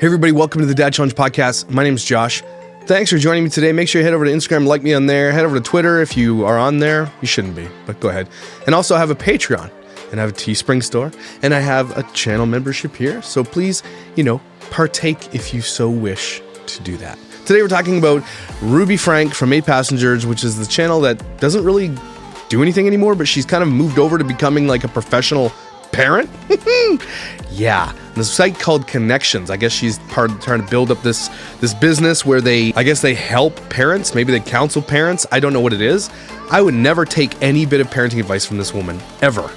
Hey everybody, welcome to the Dad Challenge Podcast. My name is Josh. Thanks for joining me today. Make sure you head over to Instagram, like me on there. Head over to Twitter if you are on there. You shouldn't be, but go ahead. And also I have a Patreon, and I have a Teespring store, and I have a channel membership here. So please, partake if you so wish to do that. Today we're talking about Ruby Frank from 8 Passengers, which is the channel that doesn't really do anything anymore, but she's kind of moved over to becoming like a professional parent. Yeah, this site called Connections. I guess she's trying to build up this business where they help parents. Maybe they counsel parents. I don't know what it is. I would never take any bit of parenting advice from this woman ever.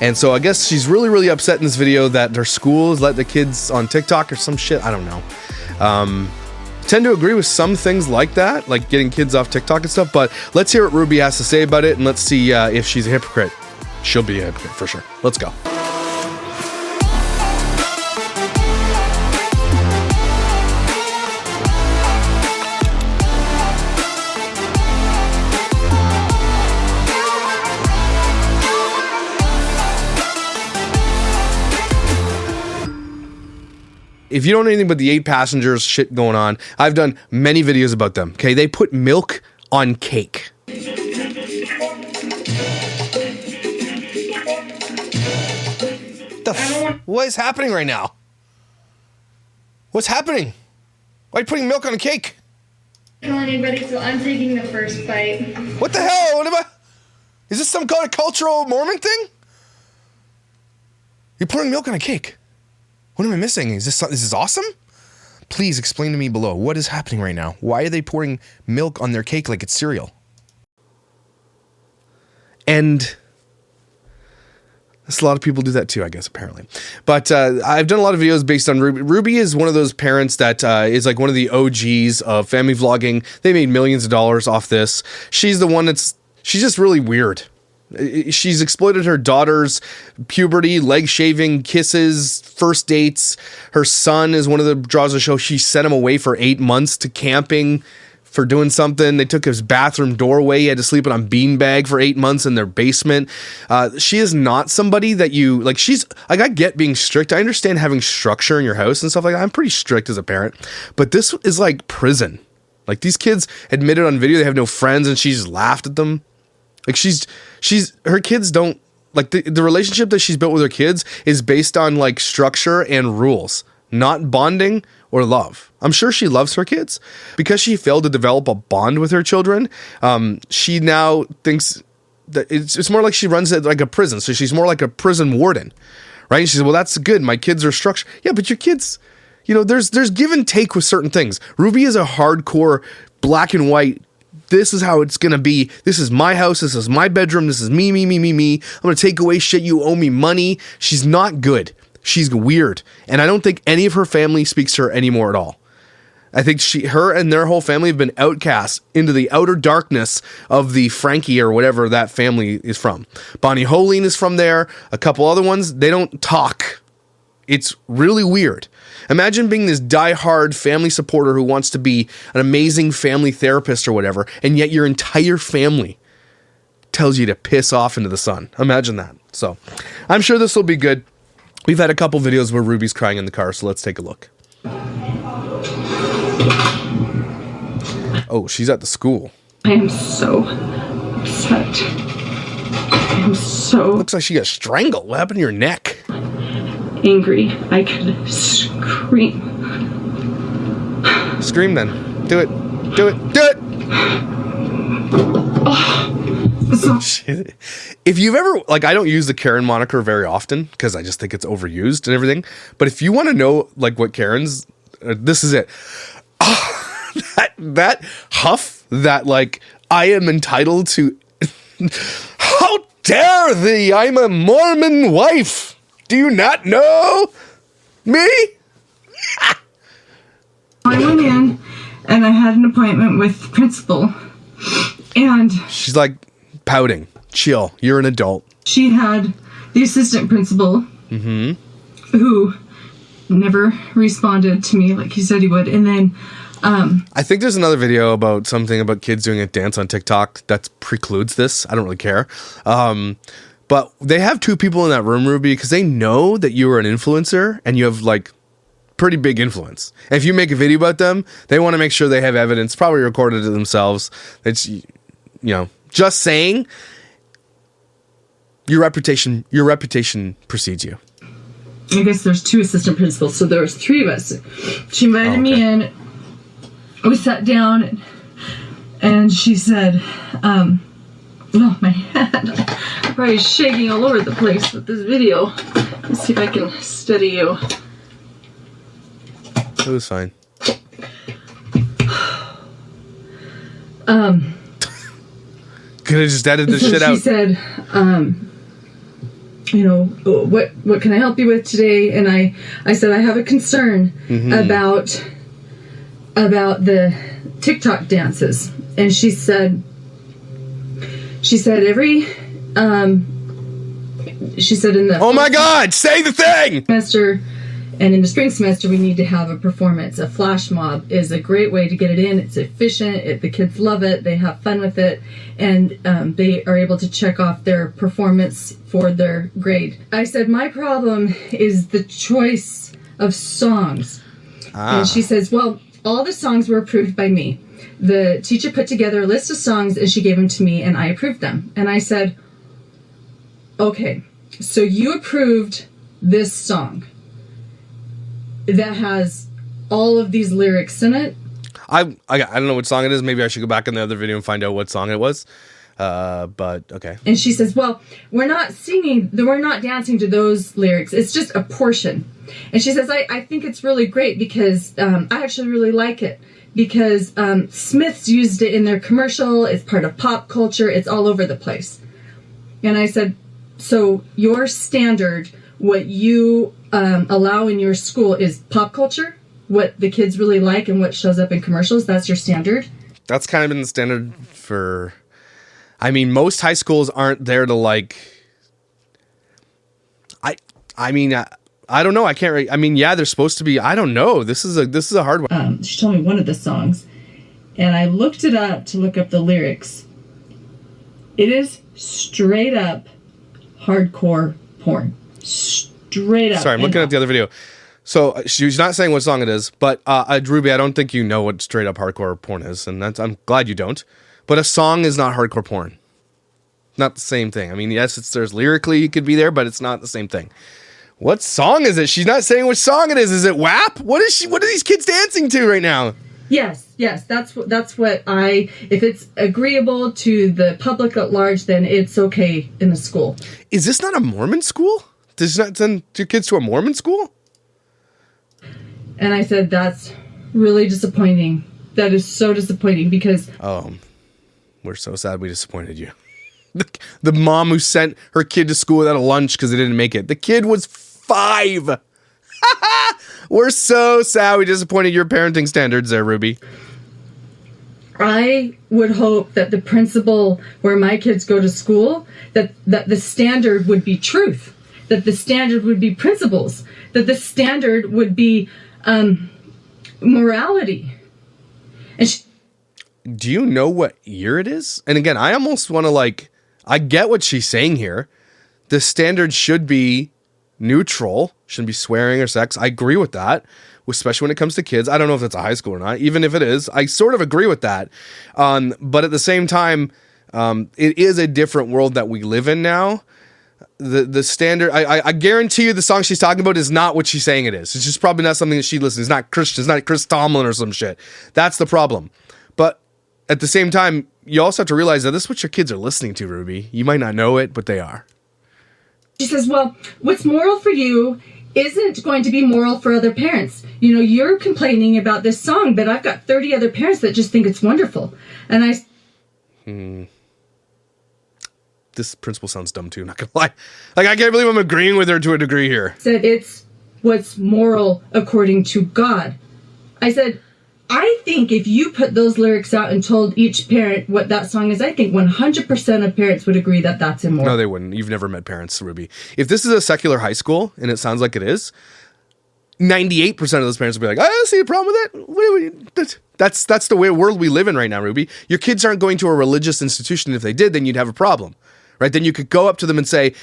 And so I guess she's really, really upset in this video that their school has let the kids on TikTok or some shit. I don't know. Tend to agree with some things like that, like getting kids off TikTok and stuff. But let's hear what Ruby has to say about it, and let's see if she's a hypocrite. She'll be a hypocrite for sure. Let's go. If you don't know anything about the 8 Passengers shit going on, I've done many videos about them. Okay, they put milk on cake. What is happening right now? What's happening? Why are you putting milk on a cake? Tell anybody, so I'm taking the first bite. What the hell? Is this some kind of cultural Mormon thing? You're pouring milk on a cake. What am I missing? Is this awesome? Please explain to me below. What is happening right now? Why are they pouring milk on their cake like it's cereal? And a lot of people do that too, I guess, apparently. But I've done a lot of videos based on Ruby. Ruby is one of those parents that is like one of the OGs of family vlogging. They made millions of dollars off this. She's the one she's just really weird. She's exploited her daughter's puberty, leg shaving, kisses, first dates. Her son is one of the draws of the show. She sent him away for 8 months to camping for doing something. They took his bathroom doorway. He had to sleep on a beanbag for 8 months in their basement. She is not somebody that you like. She's like, I get being strict. I understand having structure in your house and stuff like that. I'm pretty strict as a parent, but this is like prison. Like, these kids admitted on video they have no friends, and she just laughed at them. Like, her kids don't like the relationship that she's built with her kids is based on like structure and rules, not bonding or love. I'm sure she loves her kids because she failed to develop a bond with her children. She now thinks that it's more like she runs it like a prison. So she's more like a prison warden, right? And she says, well, that's good. My kids are structured. Yeah, but your kids, there's give and take with certain things. Ruby is a hardcore black and white. This is how it's going to be. This is my house. This is my bedroom. This is me. I'm going to take away shit. You owe me money. She's not good. She's weird. And I don't think any of her family speaks to her anymore at all. I think her and their whole family have been outcast into the outer darkness of the Frankie or whatever that family is from. Bonnie Holine is from there. A couple other ones. They don't talk. It's really weird. Imagine being this diehard family supporter who wants to be an amazing family therapist or whatever, and yet your entire family tells you to piss off into the sun. Imagine that. So I'm sure this will be good. We've had a couple videos where Ruby's crying in the car, so let's take a look. Oh, she's at the school. I am so upset. I am so... Looks like she got strangled. What happened to your neck? Angry. I could scream. Scream then. Do it. Do it. Do it! If you've ever, like, I don't use the Karen moniker very often because I just think it's overused and everything. But if you want to know, like, what Karen's, this is it. That huff, that, like, I am entitled to, how dare thee, I'm a Mormon wife. Do you not know me? I went in and I had an appointment with the principal, and she's like pouting. Chill. You're an adult. She had the assistant principal who never responded to me like he said he would. And then I think there's another video about something about kids doing a dance on TikTok that precludes this. I don't really care. But they have 2 people in that room, Ruby, because they know that you are an influencer and you have like pretty big influence. And if you make a video about them, they want to make sure they have evidence, probably recorded it themselves. It's, just saying, your reputation precedes you. I guess there's 2 assistant principals, so there was 3 of us. She invited me in. We sat down, and she said, oh, my hand. I'm probably shaking all over the place with this video. Let's see if I can steady you. It was fine. Could have just edited this shit out. She said, what can I help you with today? And I said, I have a concern about the TikTok dances. And she said in the... Oh my God, say the thing! Semester and in the spring semester, we need to have a performance. A flash mob is a great way to get it in. It's efficient. The kids love it. They have fun with it. And they are able to check off their performance for their grade. I said, my problem is the choice of songs. And she says, well, all the songs were approved by me. The teacher put together a list of songs and she gave them to me and I approved them. And I said, okay, so you approved this song that has all of these lyrics in it. I don't know what song it is. Maybe I should go back in the other video and find out what song it was. But okay. And she says, well, we're not dancing to those lyrics. It's just a portion. And she says, I think it's really great because I actually really like it because Smiths used it in their commercial. It's part of pop culture. It's all over the place. And I said, so your standard, what you allow in your school is pop culture, what the kids really like and what shows up in commercials. That's your standard. That's kind of been the standard for, I mean, most high schools aren't there to like, I don't know. I can't really, I mean, yeah, they're supposed to be, I don't know. This is a hard one. She told me one of the songs and I looked it up to look up the lyrics. It is straight up hardcore porn. Straight up. Sorry, I'm looking at the other video. So she's not saying what song it is, but Ruby, I don't think you know what straight up hardcore porn is, and I'm glad you don't. But a song is not hardcore porn. Not the same thing. I mean, yes, there's lyrically it could be there, but it's not the same thing. What song is it? She's not saying which song it is. Is it WAP? What are these kids dancing to right now? Yes. That's what if it's agreeable to the public at large, then it's okay in the school. Is this not a Mormon school? Does not send your kids to a Mormon school? And I said, that's really disappointing. That is so disappointing because... Oh, we're so sad we disappointed you. The mom who sent her kid to school without a lunch because they didn't make it. The kid was 5. We're so sad we disappointed your parenting standards there, Ruby. I would hope that the principal where my kids go to school, that the standard would be truth, that the standard would be principles, that the standard would be morality. And do you know what year it is? And again, I almost want to I get what she's saying here. The standard should be neutral, shouldn't be swearing or sex. I agree with that, especially when it comes to kids. I don't know if it's a high school or not. Even if it is, I sort of agree with that. But at the same time, it is a different world that we live in now. The standard, I guarantee you the song she's talking about is not what she's saying it is. It's just probably not something that she listens. It's not Christian. It's not Chris Tomlin or some shit. That's the problem. But at the same time, you also have to realize that this is what your kids are listening to, Ruby. You might not know it, but they are. She says, well, what's moral for you isn't going to be moral for other parents. You know, you're complaining about this song, but I've got 30 other parents that just think it's wonderful. And This principal sounds dumb too, not gonna lie. I can't believe I'm agreeing with her to a degree here. Said it's what's moral according to God. I said, I think if you put those lyrics out and told each parent what that song is, I think 100% of parents would agree that that's immoral. No, they wouldn't. You've never met parents, Ruby. If this is a secular high school, and it sounds like it is, 98% of those parents would be like, I don't see a problem with that. That's the way world we live in right now, Ruby. Your kids aren't going to a religious institution. If they did, then you'd have a problem, right? Then you could go up to them and say,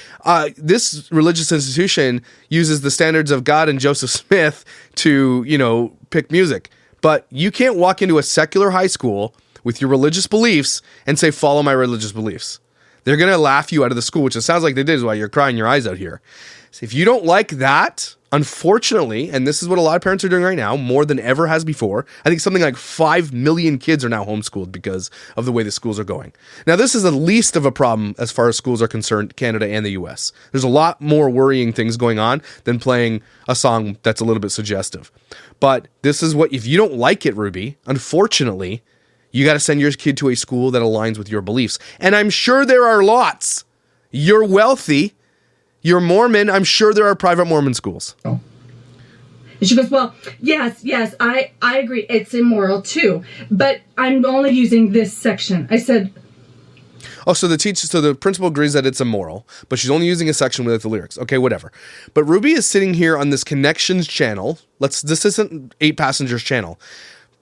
this religious institution uses the standards of God and Joseph Smith to, pick music. But you can't walk into a secular high school with your religious beliefs and say, follow my religious beliefs. They're going to laugh you out of the school, which it sounds like they did while you're crying your eyes out here. So if you don't like that, unfortunately, and this is what a lot of parents are doing right now, more than ever has before, I think something like 5 million kids are now homeschooled because of the way the schools are going. Now, this is the least of a problem as far as schools are concerned, Canada and the US. There's a lot more worrying things going on than playing a song that's a little bit suggestive. But this is what, if you don't like it, Ruby, unfortunately, you got to send your kid to a school that aligns with your beliefs. And I'm sure there are lots. You're wealthy. You're Mormon. I'm sure there are private Mormon schools. And she goes, well, yes, I agree. It's immoral too. But I'm only using this section. I said... Oh, so the principal agrees that it's immoral, but she's only using a section with the lyrics. Okay, whatever. But Ruby is sitting here on this Connections channel. This isn't 8 Passengers channel.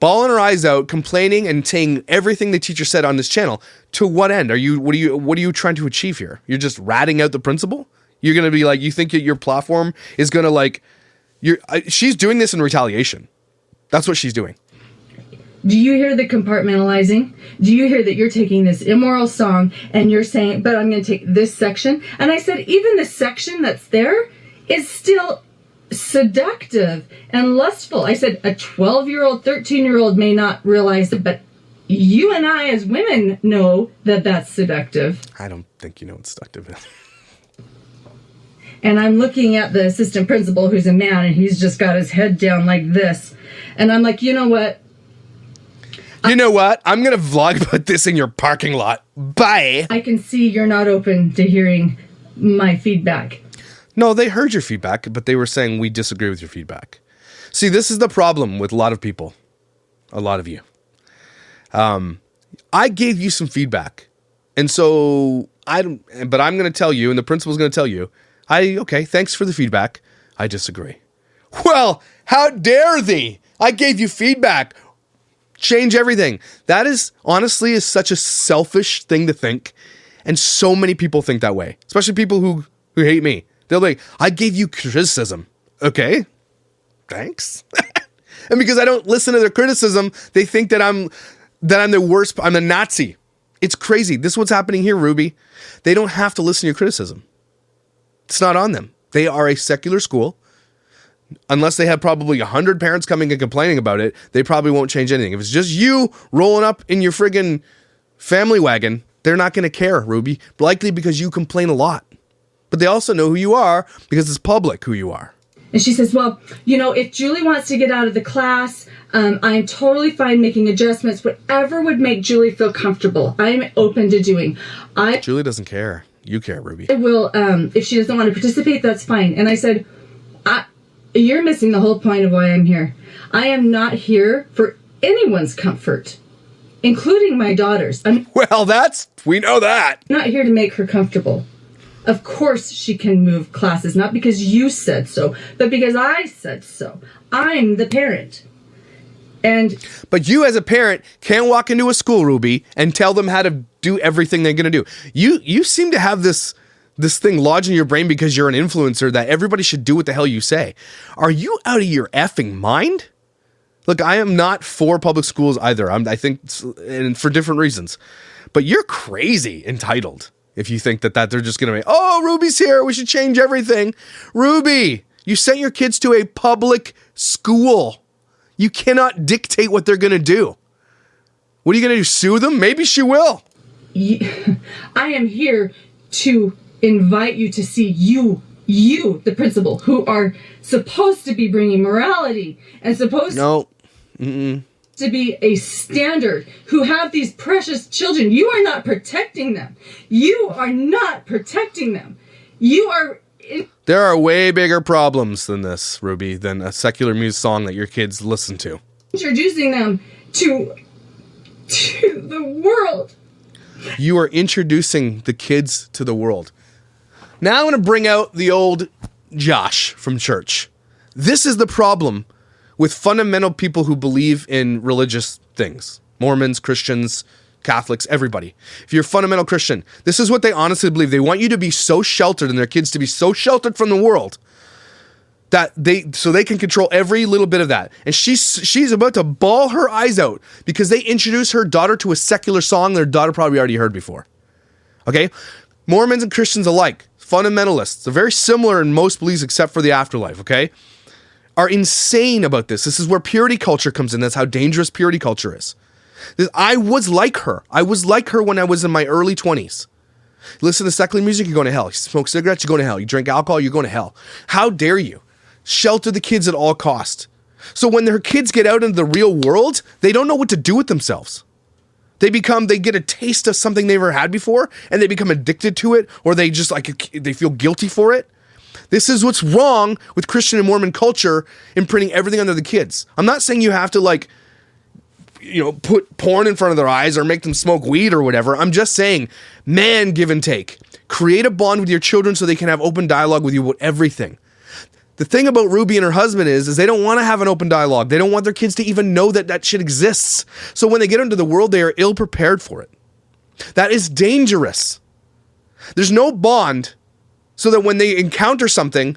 Bawling her eyes out, complaining and saying everything the teacher said on this channel. To what end? What are you trying to achieve here? You're just ratting out the principal? You're going to be like, you think that your platform is going to she's doing this in retaliation. That's what she's doing. Do you hear the compartmentalizing? Do you hear that you're taking this immoral song and you're saying, but I'm going to take this section? And I said, even the section that's there is still seductive and lustful. I said, a 12-year-old, 13-year-old may not realize it, but you and I as women know that that's seductive. I don't think you know what seductive is. And I'm looking at the assistant principal, who's a man, and he's just got his head down like this. And I'm like, you know what? I'm going to vlog about this in your parking lot. Bye. I can see you're not open to hearing my feedback. No, they heard your feedback, but they were saying we disagree with your feedback. See, this is the problem with a lot of people. A lot of you. I gave you some feedback. And so but I'm going to tell you, and the principal's going to tell you, okay, thanks for the feedback. I disagree. Well, how dare thee? I gave you feedback. Change everything. That is honestly such a selfish thing to think. And so many people think that way, especially people who hate me. They're like, I gave you criticism. Okay, thanks. And because I don't listen to their criticism, they think that I'm the worst. I'm a Nazi. It's crazy. This is what's happening here, Ruby. They don't have to listen to your criticism. It's not on them. They are a secular school. Unless they have probably 100 parents coming and complaining about it, they probably won't change anything. If it's just you rolling up in your friggin' family wagon, they're not going to care, Ruby. Likely because you complain a lot. But they also know who you are because it's public who you are. And she says, well, if Julie wants to get out of the class, I'm totally fine making adjustments. Whatever would make Julie feel comfortable, I'm open to doing. Julie doesn't care. You care, Ruby. I will, if she doesn't want to participate, that's fine. And I said, you're missing the whole point of why I'm here. I am not here for anyone's comfort, including my daughter's. We know that. I'm not here to make her comfortable. Of course she can move classes, not because you said so, but because I said so. I'm the parent. But you as a parent can't walk into a school, Ruby, and tell them how to do everything they're going to do. You seem to have this thing lodged in your brain because you're an influencer that everybody should do what the hell you say. Are you out of your effing mind? Look, I am not for public schools either. I think, and for different reasons. But you're crazy entitled if you think that they're just going to be, oh, Ruby's here, we should change everything. Ruby, you sent your kids to a public school. You cannot dictate what they're going to do. What are you going to do, sue them? Maybe she will. I am here to invite you to see you, the principal, who are supposed to be bringing morality and supposed to be a standard, who have these precious children. You are not protecting them. You are not protecting them. You are... There are way bigger problems than this, Ruby, than a secular music song that your kids listen to. Introducing them to the world. You are introducing the kids to the world. Now I'm going to bring out the old Josh from church. This is the problem with fundamental people who believe in religious things. Mormons, Christians, Catholics, everybody. If you're a fundamental Christian, this is what they honestly believe. They want you to be so sheltered and their kids to be so sheltered from the world that so they can control every little bit of that. And she's about to bawl her eyes out because they introduced her daughter to a secular song their daughter probably already heard before. Okay? Mormons and Christians alike, fundamentalists, they're very similar in most beliefs except for the afterlife, okay? Are insane about this. This is where purity culture comes in. That's how dangerous purity culture is. I was like her. I was like her when I was in my early 20s. Listen to secular music, you're going to hell. You smoke cigarettes, you're going to hell. You drink alcohol, you're going to hell. How dare you? Shelter the kids at all cost. So when their kids get out into the real world, they don't know what to do with themselves. They get a taste of something they've never had before, and they become addicted to it, or they just they feel guilty for it. This is what's wrong with Christian and Mormon culture, imprinting everything onto the kids. I'm not saying you have to put porn in front of their eyes or make them smoke weed or whatever. I'm just saying, man, give and take. Create a bond with your children so they can have open dialogue with you about everything. The thing about Ruby and her husband is they don't want to have an open dialogue. They don't want their kids to even know that shit exists. So when they get into the world, they are ill prepared for it. That is dangerous. There's no bond so that when they encounter something,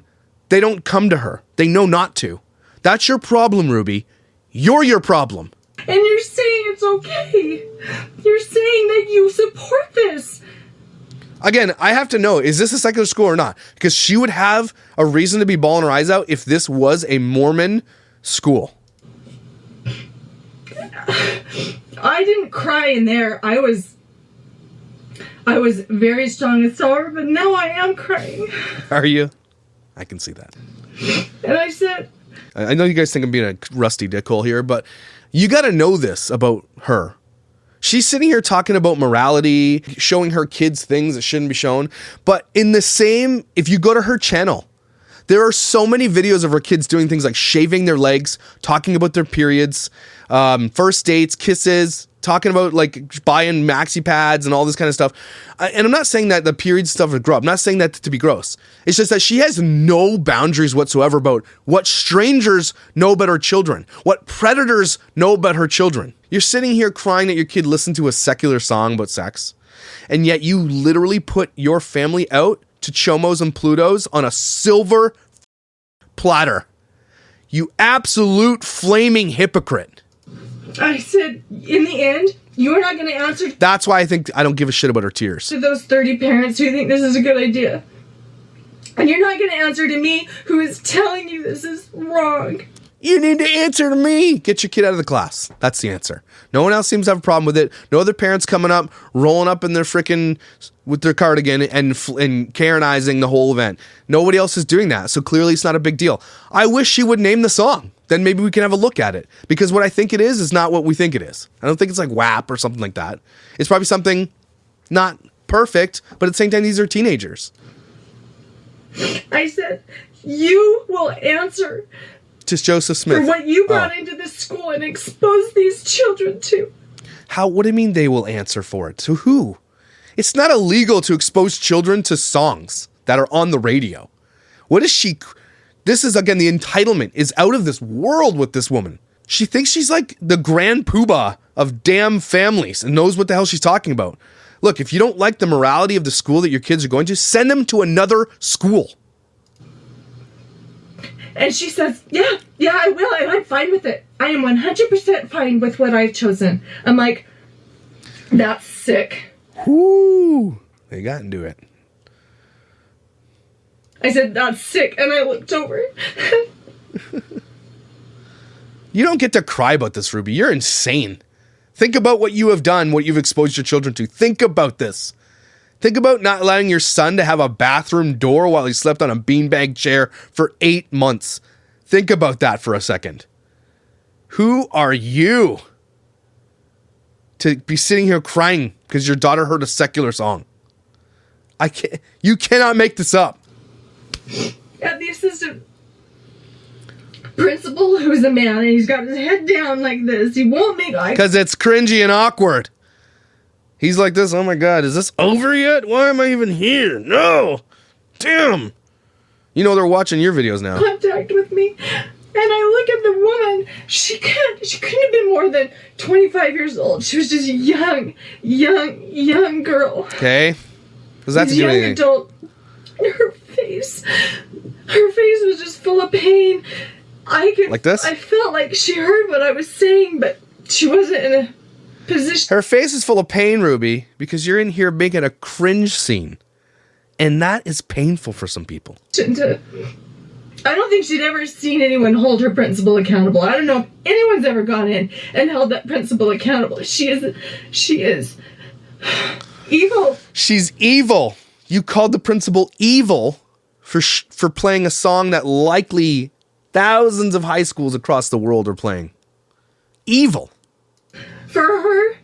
they don't come to her. They know not to. That's your problem, Ruby. You're your problem. And you're saying it's okay. You're saying that you support this. Again, I have to know, is this a secular school or not? Because she would have a reason to be bawling her eyes out if this was a Mormon school. I didn't cry in there. I was very strong and sour, but now I am crying. Are you? I can see that. And I said... I know you guys think I'm being a rusty dickhole here, but you got to know this about her. She's sitting here talking about morality, showing her kids things that shouldn't be shown. But if you go to her channel, there are so many videos of her kids doing things like shaving their legs, talking about their periods, first dates, kisses, talking about buying maxi pads and all this kind of stuff. And I'm not saying that the period stuff is gross. I'm not saying that to be gross. It's just that she has no boundaries whatsoever about what strangers know about her children, what predators know about her children. You're sitting here crying that your kid listened to a secular song about sex, and yet you literally put your family out to Chomos and Plutos on a silver platter. You absolute flaming hypocrite. I said, in the end, you're not going to answer... That's why I don't give a shit about her tears. ...to those 30 parents who think this is a good idea. And you're not going to answer to me, who is telling you this is wrong. You need to answer to me. Get your kid out of the class. That's the answer. No one else seems to have a problem with it. No other parents coming up, rolling up in their with their cardigan and Karenizing the whole event. Nobody else is doing that. So clearly it's not a big deal. I wish she would name the song. Then maybe we can have a look at it. Because what I think it is not what we think it is. I don't think it's like WAP or something like that. It's probably something not perfect, but at the same time, these are teenagers. I said, you will answer to Joseph Smith for what you brought into this school and exposed these children to. What do you mean they will answer for it? To who? It's not illegal to expose children to songs that are on the radio. What is she... This is, again, the entitlement is out of this world with this woman. She thinks she's like the grand poobah of damn families and knows what the hell she's talking about. Look, if you don't like the morality of the school that your kids are going to, send them to another school. And she says, yeah, I will, and I'm fine with it. I am 100% fine with what I've chosen. I'm like, that's sick. Whoo! They got into it. I said, that's sick, and I looked over. You don't get to cry about this, Ruby. You're insane. Think about what you have done, what you've exposed your children to. Think about this. Think about not allowing your son to have a bathroom door while he slept on a beanbag chair for 8 months. Think about that for a second. Who are you to be sitting here crying because your daughter heard a secular song? You cannot make this up. Yeah, the assistant principal, who's a man, and he's got his head down like this. He won't make eye... Because it's cringy and awkward. He's like this, oh my God, is this over yet? Why am I even here? No! Damn! You know they're watching your videos now. Contact with me. And I look at the woman, she couldn't have been more than 25 years old. She was just a young girl. Okay. Does that have to do Young anything? adult. Her face was just full of pain. Like this? I felt like she heard what I was saying, but she wasn't in a position. Her face is full of pain, Ruby, because you're in here making a cringe scene. And that is painful for some people. I don't think she'd ever seen anyone hold her principal accountable. I don't know if anyone's ever gone in and held that principal accountable. She is evil. She's evil. You called the principal evil for playing a song that likely thousands of high schools across the world are playing. Evil. For her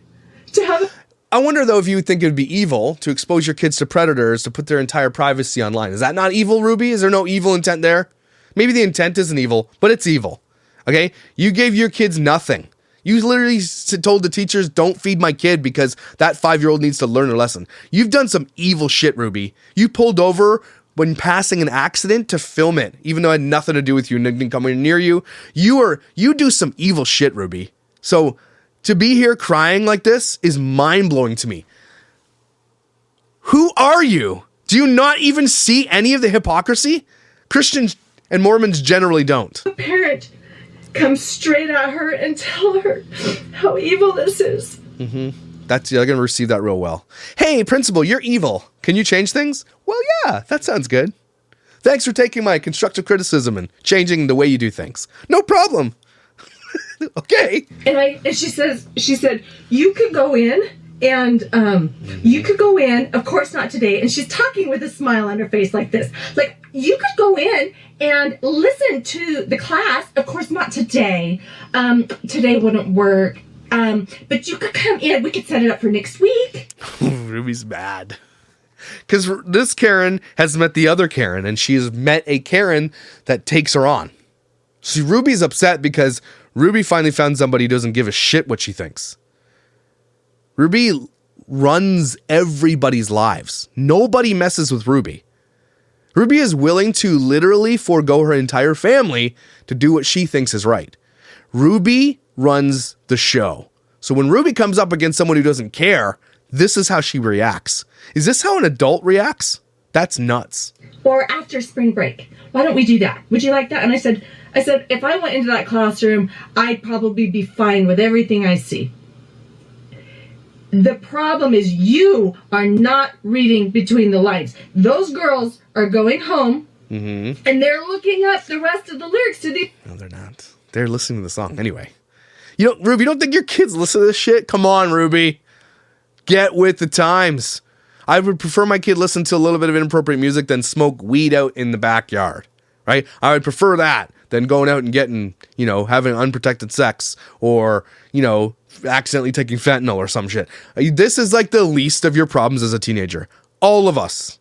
to have... I wonder, though, if you would think it would be evil to expose your kids to predators to put their entire privacy online. Is that not evil, Ruby? Is there no evil intent there? Maybe the intent isn't evil, but it's evil. Okay? You gave your kids nothing. You literally told the teachers, don't feed my kid because that 5-year-old needs to learn a lesson. You've done some evil shit, Ruby. You pulled over when passing an accident to film it, even though it had nothing to do with you and didn't come near you. You do some evil shit, Ruby. So to be here crying like this is mind-blowing to me. Who are you? Do you not even see any of the hypocrisy? Christians and Mormons generally don't. A parent come straight at her and tell her how evil this is. You're going to receive that real well. Hey, principal, you're evil. Can you change things? Well, yeah, that sounds good. Thanks for taking my constructive criticism and changing the way you do things. No problem. Okay. And she said, you could go in and of course not today. And she's talking with a smile on her face like this. Like, you could go in and listen to the class. Of course not today. Today wouldn't work. But you could come in. We could set it up for next week. Ruby's mad. Because this Karen has met the other Karen, and she has met a Karen that takes her on. See, Ruby's upset because Ruby finally found somebody who doesn't give a shit what she thinks. Ruby runs everybody's lives. Nobody messes with Ruby. Ruby is willing to literally forego her entire family to do what she thinks is right. Ruby runs the show. So when Ruby comes up against someone who doesn't care, this is how she reacts. Is this how an adult reacts? That's nuts. Or after spring break. Why don't we do that? Would you like that? And I said, if I went into that classroom, I'd probably be fine with everything I see. The problem is you are not reading between the lines. Those girls are going home and they're looking up the rest of the lyrics to the... No, they're not. They're listening to the song anyway. Ruby, you don't think your kids listen to this shit? Come on, Ruby. Get with the times. I would prefer my kid listen to a little bit of inappropriate music than smoke weed out in the backyard, right? I would prefer that than going out and getting, having unprotected sex or, accidentally taking fentanyl or some shit. This is like the least of your problems as a teenager. All of us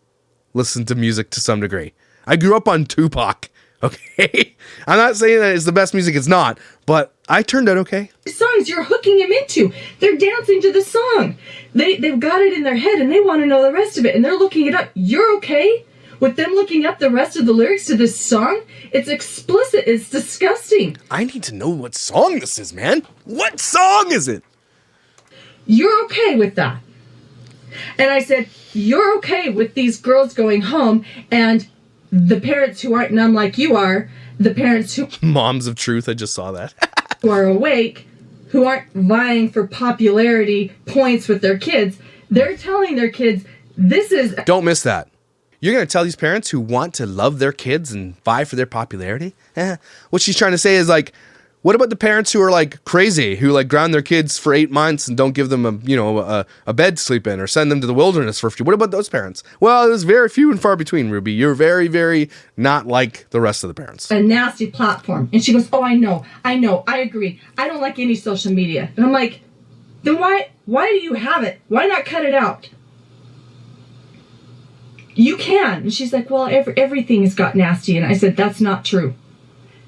listen to music to some degree. I grew up on Tupac, okay? I'm not saying that it's the best music, it's not, but I turned out okay. Songs you're hooking them into. They're dancing to the song. They've got it in their head and they want to know the rest of it and they're looking it up. You're okay with them looking up the rest of the lyrics to this song? It's explicit. It's disgusting. I need to know what song this is, man. What song is it? You're okay with that. And I said, you're okay with these girls going home and the parents who aren't numb like you are, the parents who... Moms of truth, I just saw that. who are awake, who aren't vying for popularity points with their kids, they're telling their kids, this is... Don't miss that. You're going to tell these parents who want to love their kids and vie for their popularity? What she's trying to say is like, what about the parents who are like crazy, who like ground their kids for 8 months and don't give them a bed to sleep in or send them to the wilderness for a few? What about those parents? Well, there's very few and far between, Ruby. You're very, very not like the rest of the parents. A nasty platform. And she goes, oh, I know, I agree. I don't like any social media. And I'm like, then why do you have it? Why not cut it out? You can. And she's like, well, everything's got nasty. And I said, that's not true.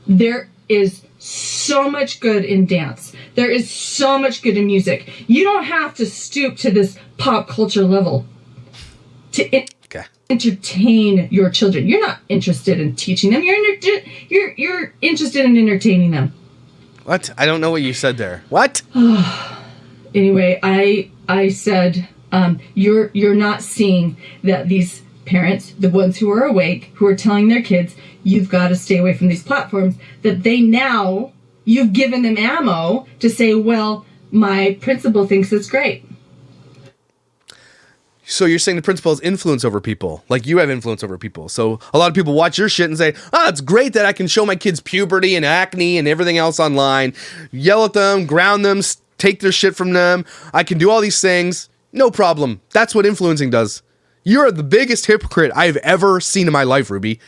There is so much good in dance. There is so much good in music. You don't have to stoop to this pop culture level. Okay. entertain your children. You're not interested in teaching them. You're interested in entertaining them. What? I don't know what you said there. What? Anyway, I said you're not seeing that these parents, the ones who are awake, who are telling their kids, you've got to stay away from these platforms, that you've given them ammo to say, well, my principal thinks it's great. So you're saying the principal has influence over people, like you have influence over people. So a lot of people watch your shit and say, it's great that I can show my kids puberty and acne and everything else online, yell at them, ground them, take their shit from them. I can do all these things. No problem. That's what influencing does. You're the biggest hypocrite I've ever seen in my life, Ruby.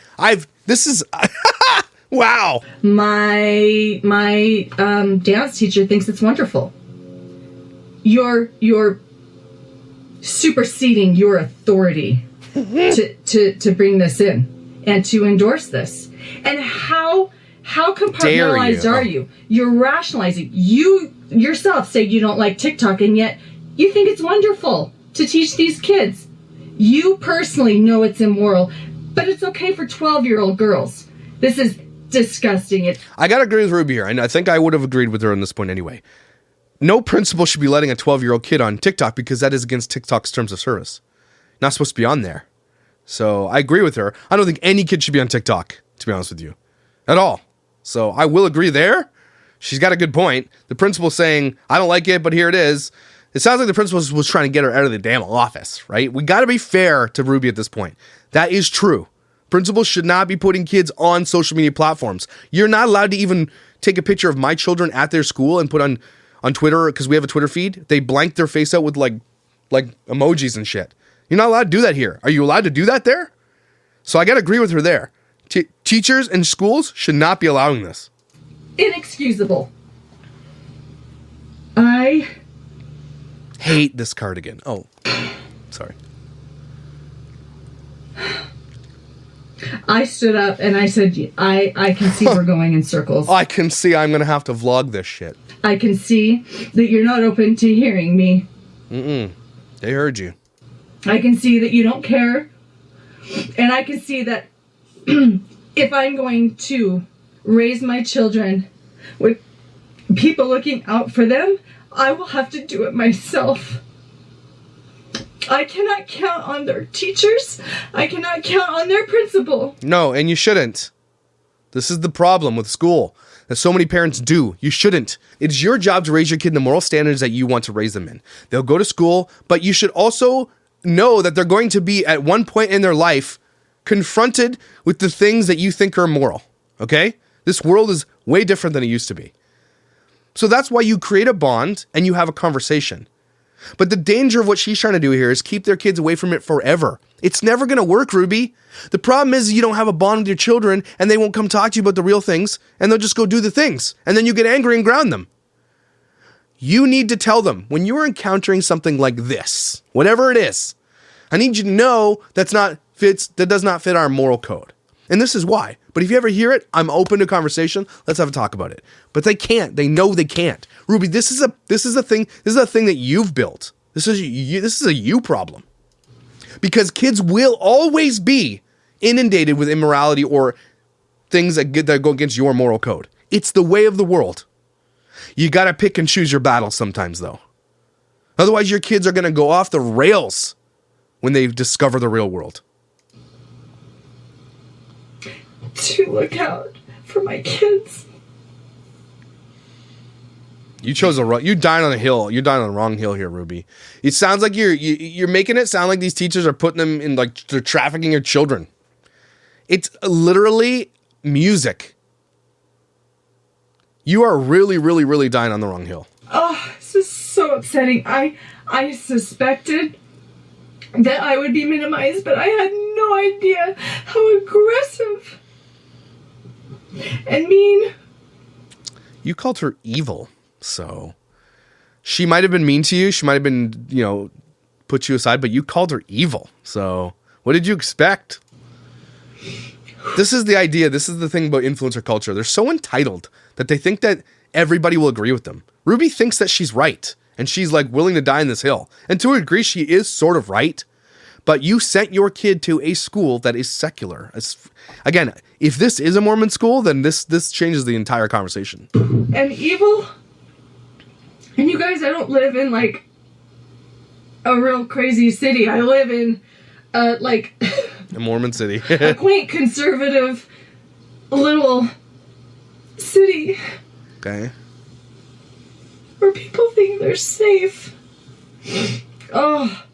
Wow. My dance teacher thinks it's wonderful. You're superseding your authority to bring this in and to endorse this. And how compartmentalized are you? You're rationalizing. You yourself say you don't like TikTok, and yet you think it's wonderful to teach these kids. You personally know it's immoral, but it's okay for 12-year-old girls. This is disgusting. I gotta agree with Ruby here, and I think I would have agreed with her on this point anyway. No principal should be letting a 12-year-old kid on TikTok because that is against TikTok's terms of service. Not supposed to be on there. So I agree with her. I don't think any kid should be on TikTok, to be honest with you, at all. So I will agree there. She's got a good point. The principal saying, I don't like it, but here it is. It sounds like the principal was trying to get her out of the damn office, right? We got to be fair to Ruby at this point. That is true. Principals should not be putting kids on social media platforms. You're not allowed to even take a picture of my children at their school and put on Twitter, because we have a Twitter feed. They blank their face out with like emojis and shit. You're not allowed to do that here. Are you allowed to do that there? So I got to agree with her there. Teachers and schools should not be allowing this. Inexcusable. I hate this cardigan. Oh, sorry. I stood up and I said, I can see we're going in circles. I can see I'm going to have to vlog this shit. I can see that you're not open to hearing me. They heard you. I can see that you don't care. And I can see that if I'm going to raise my children with people looking out for them, I will have to do it myself. I cannot count on their teachers. I cannot count on their principal. No, and you shouldn't. This is the problem with school that so many parents do. You shouldn't. It's your job to raise your kid in the moral standards that you want to raise them in. They'll go to school, but you should also know that they're going to be at one point in their life confronted with the things that you think are immoral. Okay? This world is way different than it used to be. So that's why you create a bond and you have a conversation. But the danger of what she's trying to do here is keep their kids away from it forever. It's never going to work, Ruby. The problem is you don't have a bond with your children and they won't come talk to you about the real things and they'll just go do the things. And then you get angry and ground them. You need to tell them when you are encountering something like this, whatever it is, I need you to know that does not fit our moral code. And this is why. But if you ever hear it, I'm open to conversation. Let's have a talk about it. But they can't. They know they can't. Ruby, this is a thing that you've built. This is a you problem. Because kids will always be inundated with immorality or things that go against your moral code. It's the way of the world. You got to pick and choose your battles sometimes, though. Otherwise, your kids are going to go off the rails when they discover the real world. To look out for my kids. You died on a hill. You died on the wrong hill here, Ruby. It sounds like you're making it sound like these teachers are putting them in, like, they're trafficking your children. It's literally music. You are really, really, really dying on the wrong hill. Oh, this is so upsetting. I suspected that I would be minimized, but I had no idea how aggressive and mean. You called her evil, so she might have been mean to you. She might have been, put you aside, but you called her evil. So what did you expect? This is the idea. This is the thing about influencer culture. They're so entitled that they think that everybody will agree with them. Ruby thinks that she's right, and she's like willing to die on this hill. And to a degree, she is sort of right. but you sent your kid to a school that is secular. Again, if this is a Mormon school, then this changes the entire conversation. And evil. And you guys, I don't live in like a real crazy city. I live in like A Mormon city. a quaint conservative little city. Okay. Where people think they're safe. Oh.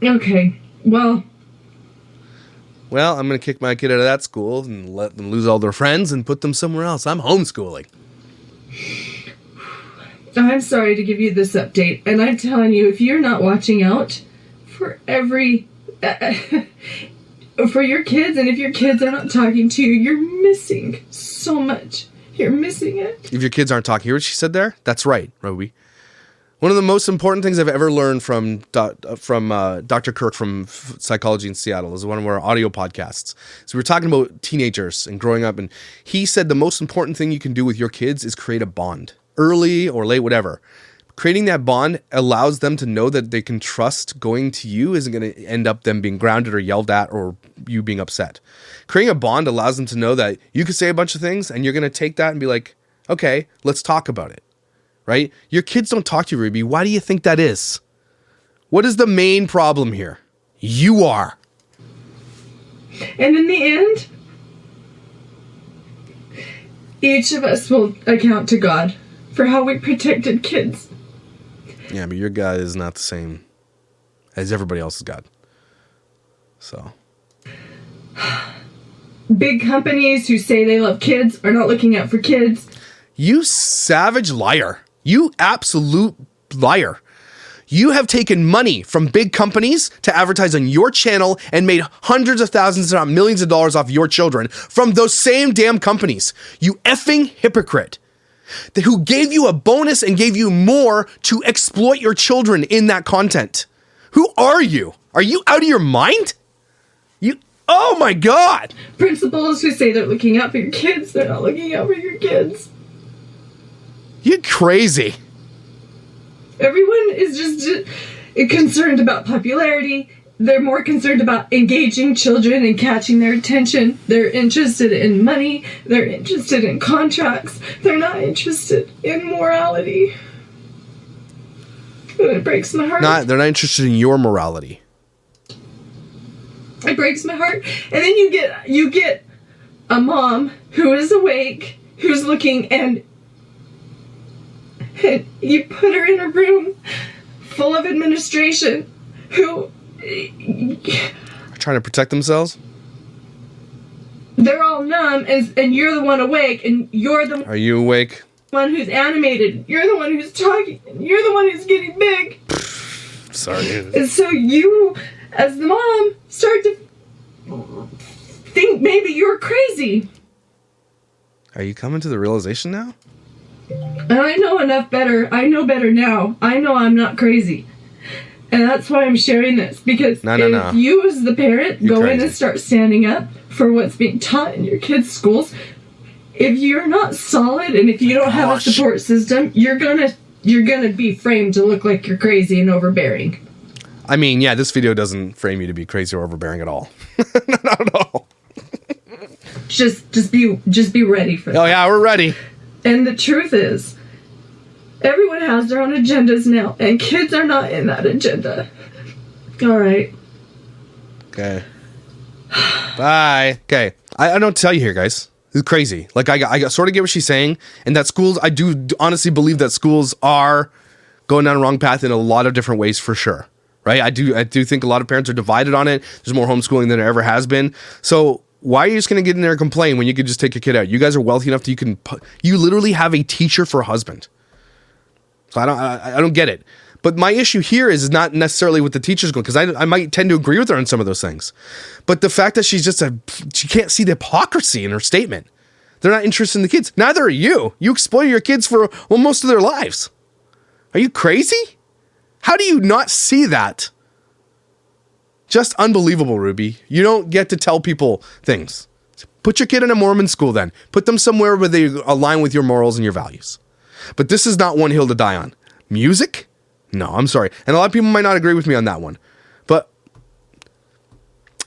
Okay. Well, I'm going to kick my kid out of that school and let them lose all their friends and put them somewhere else. I'm homeschooling. I'm sorry to give you this update, and I'm telling you, if you're not watching out for every for your kids, and if your kids are not talking to you, you're missing so much. You're missing it. If your kids aren't talking, hear what she said there? That's right, Roby. One of the most important things I've ever learned from Dr. Kirk from Psychology in Seattle is one of our audio podcasts. So we were talking about teenagers and growing up, and he said the most important thing you can do with your kids is create a bond, early or late, whatever. Creating that bond allows them to know that they can trust going to you isn't going to end up them being grounded or yelled at or you being upset. Creating a bond allows them to know that you can say a bunch of things and you're going to take that and be like, okay, let's talk about it, right? Your kids don't talk to you, Ruby. Why do you think that is? What is the main problem here? You are. And in the end, each of us will account to God for how we protected kids. Yeah, but your God is not the same as everybody else's God. So. Big companies who say they love kids are not looking out for kids. You savage liar. You absolute liar. You have taken money from big companies to advertise on your channel and made hundreds of thousands, if not millions of dollars off your children from those same damn companies. You effing hypocrite. Who gave you a bonus and gave you more to exploit your children in that content. Who are you? Are you out of your mind? Oh my God. Principals who say they're looking out for your kids, they're not looking out for your kids. You're crazy. Everyone is just concerned about popularity. They're more concerned about engaging children and catching their attention. They're interested in money. They're interested in contracts. They're not interested in morality. And it breaks my heart. They're not interested in your morality. It breaks my heart. And then you get a mom who is awake, who's looking, and you put her in a room full of administration who trying to protect themselves. They're all numb, and you're the one awake, and you're the Are you awake? one who's animated. You're the one who's talking. And you're the one who's getting big. Sorry. And so you, as the mom, start to think maybe you're crazy. Are you coming to the realization now? And I know enough better. I know better now. I know I'm not crazy. And that's why I'm sharing this. Because if you as the parent go in and start standing up for what's being taught in your kids' schools, if you're not solid and if you don't have a support system, you're gonna be framed to look like you're crazy and overbearing. I mean, yeah, this video doesn't frame you to be crazy or overbearing at all. Not at all. Just be ready for that. Oh yeah, we're ready. And the truth is, everyone has their own agendas now, and kids are not in that agenda. All right. Okay. Bye. Okay. I don't tell you here, guys. It's crazy. Like, I sort of get what she's saying, and that schools, I do honestly believe that schools are going down the wrong path in a lot of different ways for sure. Right? I do think a lot of parents are divided on it. There's more homeschooling than there ever has been. So why are you just going to get in there and complain when you could just take your kid out? You guys are wealthy enough that you literally have a teacher for a husband. So I don't get it. But my issue here is not necessarily with the teachers going, because I might tend to agree with her on some of those things. But the fact that she can't see the hypocrisy in her statement. They're not interested in the kids. Neither are you. You exploit your kids for most of their lives. Are you crazy? How do you not see that? Just unbelievable, Ruby. You don't get to tell people things. Put your kid in a Mormon school then. Put them somewhere where they align with your morals and your values. But this is not one hill to die on. Music? No, I'm sorry. And a lot of people might not agree with me on that one.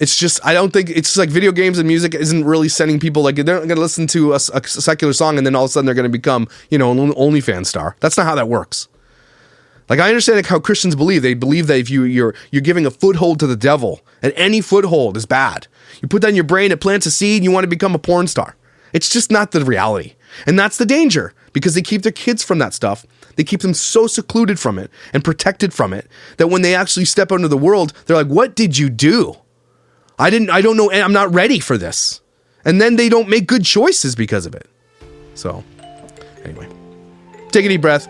it's just, I don't think it's like video games and music isn't really sending people, like they're not going to listen to a secular song and then all of a sudden they're going to become, you know, an OnlyFans star. That's not how that works. Like, I understand like how Christians believe. They believe that if you're giving a foothold to the devil, and any foothold is bad. You put that in your brain, it plants a seed, and you want to become a porn star. It's just not the reality. And that's the danger, because they keep their kids from that stuff. They keep them so secluded from it and protected from it that when they actually step out into the world, they're like, what did you do? I don't know. I'm not ready for this. And then they don't make good choices because of it. So anyway, take a deep breath.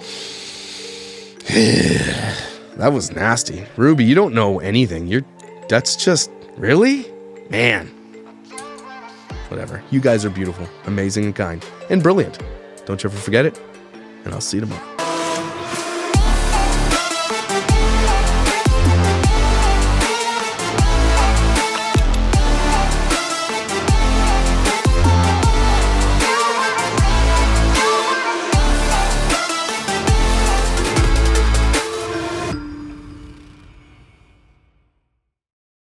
That was nasty. Ruby, you don't know anything. That's just, really? Man. Whatever. You guys are beautiful, amazing, and kind, and brilliant. Don't you ever forget it. And I'll see you tomorrow.